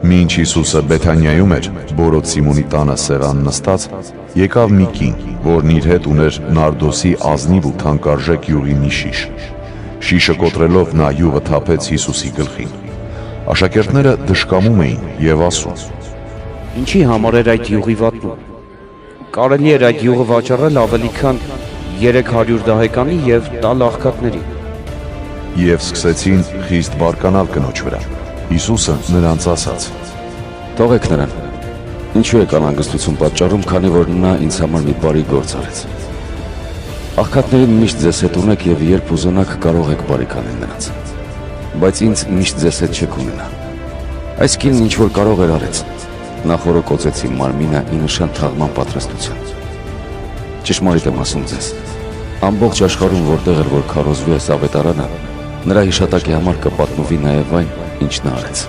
Մինչ Հիսուսը Բեթանիայում էր, բորոտ Սիմոնի տանը սեղան նստած, եկավ մի կին, որն իր հետ ուներ նարդոսի ազնիվ ու թանկարժեք յուղի մի շիշ։ Շիշը կոտրելով նա յուղը թափեց Հիսուսի գլխին։ Աշակերտները դժկամում էին եւ ասում. Ինչի համար էր այդ յուղի վատնում։ Կարելի էր այդ յուղը վաճառել ավելի քան 300 դահեկանի եւ տալ աղքատների։ Եվ սկսեցին խիստ բարկանալ կնոջ վրա։ Հիսուսը նրանց ասաց. Թողեք նրան, ինչու եք անհանգստություն պատճառում, քանի որ նա ինձ համար մի բարի գործ արեց։ Աղքատներին միշտ ձեզ հետ ունեք եւ երբ ուզենաք կարող եք բարիք անել նրանց, բայց ինձ միշտ ձեզ հետ չեք ունենա։ Այս կինն ինչ որ կարող էր արեց, նա խորոկոծեց իմ մարմինը ի նշան թաղման պատրաստության։ Ճշմարիտ եմ ասում ձեզ, ամբողջ աշխարհում որտեղ էր որ քարոզվի այս ավետարանը, նրա հիշատակի համար կպատնվի նաեւ այն, ինչ նա արեց։